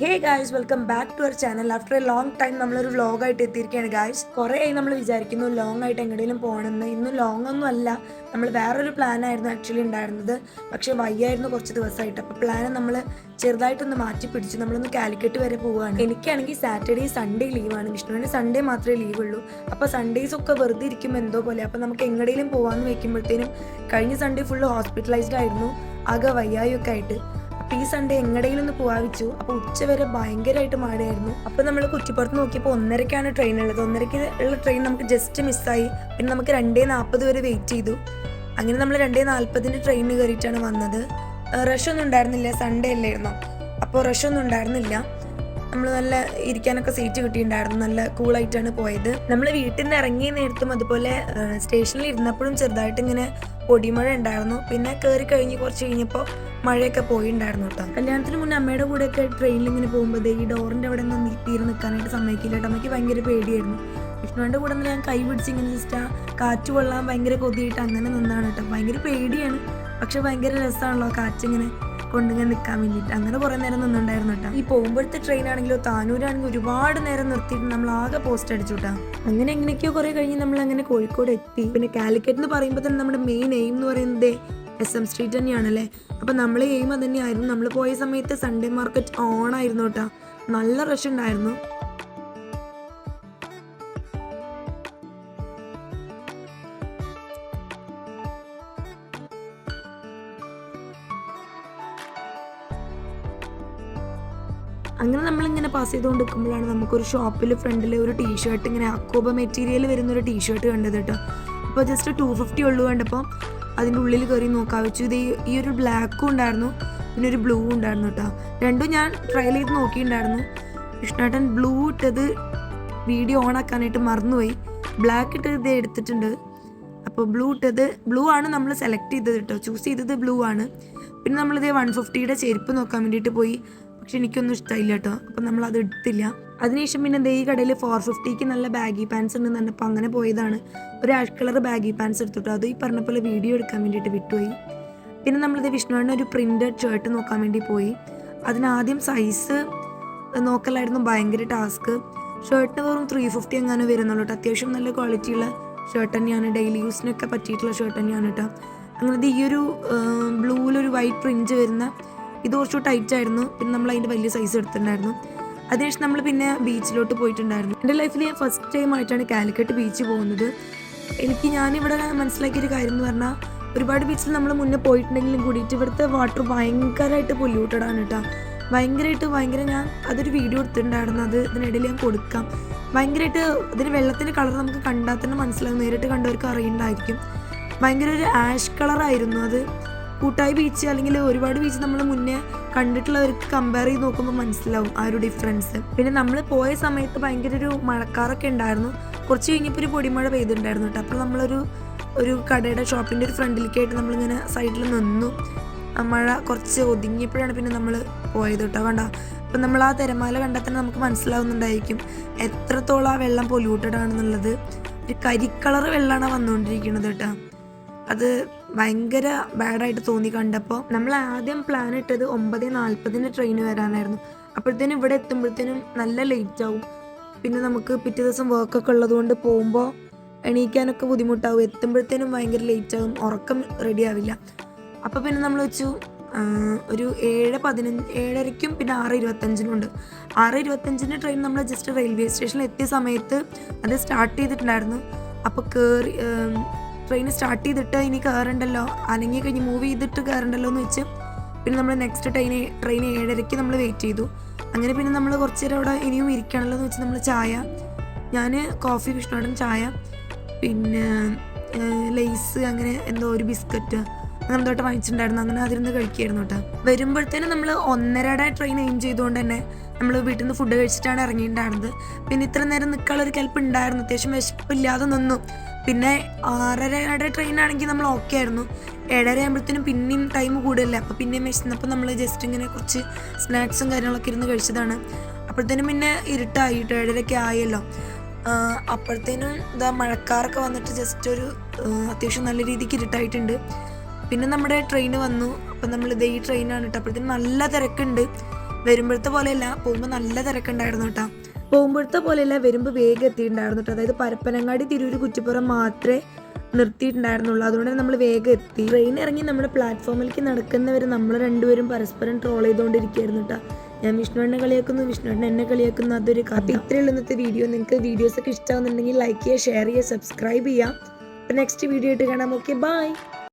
Hey guys, welcome back to our channel. After a long time നമ്മളൊരു വ്ളോഗായിട്ട് എത്തിയിരിക്കുകയാണ് guys. കുറേ ആയി നമ്മൾ വിചാരിക്കുന്നു ലോങ് ആയിട്ട് എങ്ങനെയും പോകണമെന്ന്. ഇന്ന് ലോങ് ഒന്നും അല്ല, നമ്മൾ വേറൊരു പ്ലാനായിരുന്നു ആക്ച്വലി ഉണ്ടായിരുന്നത്. പക്ഷേ വയ്യായിരുന്നു കുറച്ച് ദിവസമായിട്ട്. അപ്പോൾ പ്ലാൻ നമ്മൾ ചെറുതായിട്ടൊന്ന് മാറ്റി പിടിച്ചു. നമ്മളൊന്ന് കാലിക്കറ്റ് വരെ പോവുകയാണ്. എനിക്കാണെങ്കിൽ സാറ്റർഡേ സൺഡേ ലീവാണ്, വിഷ്ണുവിന് സൺഡേ മാത്രമേ ലീവുള്ളൂ. അപ്പോൾ സൺഡേസ് ഒക്കെ വെറുതെ ഇരിക്കുമ്പോൾ എന്തോ പോലെ. അപ്പോൾ നമുക്ക് എങ്ങനെയും പോകാമെന്ന് വെക്കുമ്പോഴത്തേനും കഴിഞ്ഞ സൺഡേ ഫുള്ള് ഹോസ്പിറ്റലൈസ്ഡ് ആയിരുന്നു, ആകെ വയ്യായൊക്കെ ആയിട്ട്. ഈ സൺഡേ എങ്ങടെയും ഒന്ന് പോവാവിച്ചു. അപ്പോൾ ഉച്ചവരെ ഭയങ്കരമായിട്ട് മഴയായിരുന്നു. അപ്പോൾ നമ്മൾ കുറ്റിപ്പുറത്ത് നോക്കിയപ്പോൾ 1:30ക്കാണ് ട്രെയിൻ ഉള്ളത്. 1:30ക്ക് ഉള്ള ട്രെയിൻ നമുക്ക് ജസ്റ്റ് മിസ്സായി. പിന്നെ നമുക്ക് 2:40 വരെ വെയിറ്റ് ചെയ്തു. അങ്ങനെ നമ്മൾ 2:40 ട്രെയിനിന് കയറിയിട്ടാണ് വന്നത്. റഷൊന്നും ഉണ്ടായിരുന്നില്ല, സൺഡേ അല്ലായിരുന്നു. അപ്പോൾ റഷൊന്നും ഉണ്ടായിരുന്നില്ല. നമ്മൾ നല്ല ഇരിക്കാനൊക്കെ സീറ്റ് കിട്ടിയിട്ടുണ്ടായിരുന്നു. നല്ല കൂളായിട്ടാണ് പോയത്. നമ്മൾ വീട്ടിൽ നിന്ന് ഇറങ്ങിയ നേരത്തും അതുപോലെ സ്റ്റേഷനിൽ ഇരുന്നപ്പോഴും ചെറുതായിട്ട് ഇങ്ങനെ പൊടിമഴ ഉണ്ടായിരുന്നു. പിന്നെ കയറി കഴിഞ്ഞ് കുറച്ച് കഴിഞ്ഞപ്പോൾ മഴയൊക്കെ പോയിണ്ടായിരുന്നു കേട്ടോ. കല്യാണത്തിന് മുന്നേ അമ്മയുടെ കൂടെയൊക്കെ ട്രെയിനിൽ ഇങ്ങനെ പോകുമ്പോൾ ഈ ഡോറിൻ്റെ അവിടെ നിന്ന് തീരെ നിൽക്കാനായിട്ട് സമ്മതിക്കില്ല കേട്ടോ. അമ്മയ്ക്ക് ഭയങ്കര പേടിയായിരുന്നു. വിഷ്ണുവിൻ്റെ കൂടെ ഞാൻ കൈ പിടിച്ച് ഇങ്ങനെ ജസ്റ്റ് കാറ്റ് കൊള്ളാൻ ഭയങ്കര കൊതിയായിട്ട് അങ്ങനെ നിന്നാണ് കേട്ടോ. ഭയങ്കര പേടിയാണ്, പക്ഷെ ഭയങ്കര രസമാണല്ലോ കാറ്റിങ്ങനെ കൊണ്ടിങ്ങനെ നിൽക്കാൻ വേണ്ടിയിട്ട്. അങ്ങനെ കുറേ നേരം നിന്നുണ്ടായിരുന്നു കേട്ടോ. ഈ പോകുമ്പോഴത്തെ ട്രെയിൻ ആണെങ്കിലോ താനൂരാണെങ്കിൽ ഒരുപാട് നേരം നിർത്തിയിട്ട് നമ്മൾ ആകെ പോസ്റ്റ് അടിച്ചു കേട്ടോ. അങ്ങനെ എങ്ങനെയൊക്കെയോ കുറേ കഴിഞ്ഞ് നമ്മൾ അങ്ങനെ കോഴിക്കോട് എത്തി. പിന്നെ കാലിക്കറ്റ് എന്ന് പറയുമ്പോൾ തന്നെ നമ്മുടെ മെയിൻ എയിം എന്ന് പറയുന്നത് SM സ്ട്രീറ്റ് തന്നെയാണല്ലേ. അപ്പം നമ്മളെ എയിം അത് തന്നെയായിരുന്നു. നമ്മൾ പോയ സമയത്ത് സൺഡേ മാർക്കറ്റ് ഓൺ ആയിരുന്നു കേട്ടോ. നല്ല റഷ് ഉണ്ടായിരുന്നു. അങ്ങനെ നമ്മളിങ്ങനെ പാസ് ചെയ്തുകൊണ്ട് നിൽക്കുമ്പോഴാണ് നമുക്കൊരു ഷോപ്പിൽ ഫ്രണ്ടിൽ ഒരു ടീഷർട്ട്, ഇങ്ങനെ അക്കോബ മെറ്റീരിയൽ വരുന്നൊരു ടീഷർട്ട് കണ്ടത് കേട്ടോ. അപ്പോൾ ജസ്റ്റ് 250 ഉള്ളൂ കണ്ടപ്പോൾ അതിൻ്റെ ഉള്ളിൽ കയറി നോക്കാൻ വെച്ചു. ഇത് ഈ ഒരു ബ്ലാക്കും ഉണ്ടായിരുന്നു, പിന്നെ ഒരു ബ്ലൂ ഉണ്ടായിരുന്നു കേട്ടോ. രണ്ടും ഞാൻ ട്രയൽ ചെയ്ത് നോക്കിയിട്ടുണ്ടായിരുന്നു. വിഷ്ണുട്ടൻ ബ്ലൂ ഇട്ടത് വീഡിയോ ഓൺ ആക്കാനായിട്ട് മറന്നുപോയി. ബ്ലാക്ക് ഇട്ടത് ഇത് എടുത്തിട്ടുണ്ട്. അപ്പോൾ ബ്ലൂ ആണ് നമ്മൾ സെലക്ട് ചെയ്തത് കേട്ടോ. ചൂസ് ചെയ്തത് ബ്ലൂ ആണ്. പിന്നെ നമ്മളിത് 150യുടെ ചെരുപ്പ് നോക്കാൻ വേണ്ടിയിട്ട് പോയി. പക്ഷെ എനിക്കൊന്നും ഇഷ്ടമായില്ല കേട്ടോ. അപ്പം നമ്മളത് എടുത്തില്ല. അതിനുശേഷം പിന്നെ ഈ കടയിൽ 450ക്ക് നല്ല ബാഗി പാൻസ് ഉണ്ടെന്ന് പറഞ്ഞപ്പോൾ അങ്ങനെ പോയതാണ്. ഒരു ആഷ് കളർ ബാഗി പാൻസ് എടുത്തിട്ടോ. അത് ഈ പറഞ്ഞ പോലെ വീഡിയോ എടുക്കാൻ വേണ്ടിയിട്ട് വിട്ടുപോയി. പിന്നെ നമ്മളിത് വിഷ്ണുവിൻ്റെ ഒരു പ്രിൻറ്റഡ് ഷർട്ട് നോക്കാൻ വേണ്ടി പോയി. അതിനാദ്യം സൈസ് നോക്കലായിരുന്നു ഭയങ്കര ടാസ്ക്. ഷർട്ടിന് വെറും 350 എങ്ങാനും വരുന്നുള്ളൂ കേട്ടോ. അത്യാവശ്യം നല്ല ക്വാളിറ്റിയുള്ള ഷർട്ട് തന്നെയാണ്, ഡെയിലി യൂസിനൊക്കെ പറ്റിയിട്ടുള്ള ഷർട്ട് തന്നെയാണ് കേട്ടോ. അങ്ങനെ ഈ ഒരു ബ്ലൂവിലൊരു വൈറ്റ് പ്രിൻറ്റ് വരുന്ന ഇത് കുറച്ച് ടൈറ്റ് ആയിരുന്നു. പിന്നെ നമ്മൾ അതിൻ്റെ വലിയ സൈസ് എടുത്തിട്ടുണ്ടായിരുന്നു. അതിനുശേഷം നമ്മൾ പിന്നെ ബീച്ചിലോട്ട് പോയിട്ടുണ്ടായിരുന്നു. എൻ്റെ ലൈഫിൽ ഞാൻ ഫസ്റ്റ് ടൈം ആയിട്ടാണ് കാലിക്കറ്റ് ബീച്ച് പോകുന്നത്. ഞാനിവിടെ മനസ്സിലാക്കിയൊരു കാര്യം എന്ന് പറഞ്ഞാൽ, ഒരുപാട് ബീച്ചിൽ നമ്മൾ മുന്നേ പോയിട്ടുണ്ടെങ്കിലും കൂടിയിട്ട് ഇവിടുത്തെ വാട്ടർ ഭയങ്കരമായിട്ട് പൊല്യൂട്ടഡ് ആണ് കേട്ടോ. ഭയങ്കര ഞാൻ അതൊരു വീഡിയോ എടുത്തിട്ടുണ്ടായിരുന്നു. അത് ഇതിനിടയിൽ ഞാൻ കൊടുക്കാം. ഭയങ്കരമായിട്ട് ഇതിന് വെള്ളത്തിൻ്റെ കളർ നമുക്ക് കണ്ടാൽ തന്നെ മനസ്സിലാകും. നേരിട്ട് കണ്ടവർക്ക് അറിയുന്നുണ്ടായിരിക്കും. ഭയങ്കര ഒരു ആഷ് കളറായിരുന്നു അത്. കൂട്ടായി ബീച്ച് അല്ലെങ്കിൽ ഒരുപാട് ബീച്ച് നമ്മൾ മുന്നേ കണ്ടിട്ടുള്ളവർക്ക് കമ്പയർ ചെയ്ത് നോക്കുമ്പോൾ മനസ്സിലാവും ആ ഒരു ഡിഫറൻസ്. പിന്നെ നമ്മൾ പോയ സമയത്ത് ഭയങ്കര ഒരു മഴക്കാറൊക്കെ ഉണ്ടായിരുന്നു. കുറച്ച് കഴിഞ്ഞപ്പോൾ ഒരു പൊടിമഴ പെയ്തിട്ടുണ്ടായിരുന്നു കേട്ടോ. അപ്പോൾ നമ്മളൊരു കടയുടെ ഷോപ്പിൻ്റെ ഒരു ഫ്രണ്ടിലേക്കായിട്ട് നമ്മളിങ്ങനെ സൈഡിൽ നിന്നു. ആ മഴ കുറച്ച് ഒതുങ്ങിയപ്പോഴാണ് പിന്നെ നമ്മൾ പോയത് കേട്ടോ. കണ്ടോ, അപ്പം നമ്മൾ ആ തിരമാല കണ്ടാൽ തന്നെ നമുക്ക് മനസ്സിലാവുന്നുണ്ടായിരിക്കും എത്രത്തോളം ആ വെള്ളം പൊല്യൂട്ടഡ് ആണെന്നുള്ളത്. ഒരു കരിക്കളർ വെള്ളമാണ് വന്നുകൊണ്ടിരിക്കുന്നത് കേട്ടോ. അത് ഭയങ്കര ബാഡായിട്ട് തോന്നി കണ്ടപ്പോൾ. നമ്മൾ ആദ്യം പ്ലാൻ ഇട്ടത് 9:40 ട്രെയിന് വരാനായിരുന്നു. അപ്പോഴത്തേനും ഇവിടെ എത്തുമ്പോഴത്തേനും നല്ല ലേറ്റ് ആവും. പിന്നെ നമുക്ക് പിറ്റേ ദിവസം വർക്കൊക്കെ ഉള്ളതുകൊണ്ട് പോകുമ്പോൾ എണീക്കാനൊക്കെ ബുദ്ധിമുട്ടാവും. എത്തുമ്പോഴത്തേനും ഭയങ്കര ലേറ്റ് ആവും, ഉറക്കം റെഡി ആവില്ല. അപ്പോൾ പിന്നെ നമ്മൾ വെച്ചു ഒരു 7:15 പിന്നെ 6:25 ഉണ്ട്. 6:25 ട്രെയിൻ നമ്മൾ ജസ്റ്റ് റെയിൽവേ സ്റ്റേഷനിൽ എത്തിയ സമയത്ത് അത് സ്റ്റാർട്ട് ചെയ്തിട്ടുണ്ടായിരുന്നു. അപ്പോൾ ട്രെയിൻ സ്റ്റാർട്ട് ചെയ്തിട്ട് ഇനി കയറണ്ടല്ലോ, അനങ്ങി കഴിഞ്ഞ് മൂവ് ചെയ്തിട്ട് കയറണ്ടല്ലോ എന്ന് വെച്ച് പിന്നെ നമ്മൾ നെക്സ്റ്റ് ട്രെയിൻ 7:30 നമ്മൾ വെയിറ്റ് ചെയ്തു. അങ്ങനെ പിന്നെ നമ്മൾ കുറച്ച് നേരം അവിടെ ഇനിയും ഇരിക്കണമല്ലോ എന്ന് വെച്ച് നമ്മൾ ചായ, ഞാൻ കോഫി, വിഷ്ണുവേട്ടൻ ചായ, പിന്നെ ലേസ്, അങ്ങനെ എന്തോ ഒരു ബിസ്ക്കറ്റ് അങ്ങനെ തൊട്ട് വാങ്ങിച്ചിട്ടുണ്ടായിരുന്നു. അങ്ങനെ അതിരുന്ന് കഴിക്കുകയായിരുന്നു കേട്ടോ. വരുമ്പോഴത്തേനും നമ്മൾ 1:30 ട്രെയിൻ എയിം ചെയ്തുകൊണ്ട് തന്നെ നമ്മൾ വീട്ടിൽ നിന്ന് ഫുഡ് കഴിച്ചിട്ടാണ് ഇറങ്ങിയിട്ടുണ്ടായിരുന്നത്. പിന്നെ ഇത്ര നേരം നിൽക്കാനുള്ളൊരു കെൽപ്പ് ഉണ്ടായിരുന്നു. അത്യാവശ്യം വിശപ്പില്ലാതെ നിന്നു. പിന്നെ 6:30 ട്രെയിൻ ആണെങ്കിൽ നമ്മൾ ഓക്കെ ആയിരുന്നു. 7:30 ആകുമ്പോഴത്തേനും പിന്നെയും ടൈം കൂടുതലല്ലേ. അപ്പോൾ പിന്നെയും വിശന്നപ്പോൾ നമ്മൾ ജസ്റ്റ് ഇങ്ങനെ കുറച്ച് സ്നാക്സും കാര്യങ്ങളൊക്കെ ഇരുന്ന് കഴിച്ചതാണ്. അപ്പോഴത്തേനും പിന്നെ ഇരുട്ടായിട്ട് 7:30 ആയല്ലോ. അപ്പോഴത്തേനും മഴക്കാറൊക്കെ വന്നിട്ട് ജസ്റ്റ് ഒരു അത്യാവശ്യം നല്ല രീതിക്ക് ഇരുട്ടായിട്ടുണ്ട്. പിന്നെ നമ്മുടെ ട്രെയിൻ വന്നു. അപ്പം നമ്മളിത് ഈ ട്രെയിനാണ് കേട്ടോ. അപ്പോഴത്തേനും നല്ല തിരക്കുണ്ട്. വരുമ്പോഴത്തെ പോലെയല്ല, പോകുമ്പോൾ നല്ല തിരക്കുണ്ടായിരുന്നു കേട്ടോ. പോകുമ്പോഴത്തെ പോലെയല്ല, വരുമ്പോൾ വേഗം എത്തിയിട്ടുണ്ടായിരുന്നു കേട്ടോ. അതായത് പരപ്പനങ്ങാടി തിരൂർ കുറ്റിപ്പുറം മാത്രമേ നിർത്തിയിട്ടുണ്ടായിരുന്നുള്ളൂ. അതുകൊണ്ട് നമ്മൾ വേഗം എത്തി. ട്രെയിൻ ഇറങ്ങി നമ്മുടെ പ്ലാറ്റ്ഫോമിലേക്ക് നടക്കുന്നവർ നമ്മൾ രണ്ടുപേരും പരസ്പരം ട്രോൾ ചെയ്തുകൊണ്ടിരിക്കുകയായിരുന്നു കേട്ടോ. ഞാൻ വിഷ്ണുവിനെ കളിയാക്കുന്നു, വിഷ്ണുവിനെ എന്നെ കളിയാക്കുന്നു, അതൊരു കഥ. ഇത്രയുള്ള ഇന്നത്തെ വീഡിയോ. നിങ്ങൾക്ക് വീഡിയോസൊക്കെ ഇഷ്ടമാകുന്നുണ്ടെങ്കിൽ ലൈക്ക് ചെയ്യുക, ഷെയർ ചെയ്യുക, സബ്സ്ക്രൈബ് ചെയ്യുക. അപ്പോൾ നെക്സ്റ്റ് വീഡിയോ ആയിട്ട് കാണാം. Okay, by.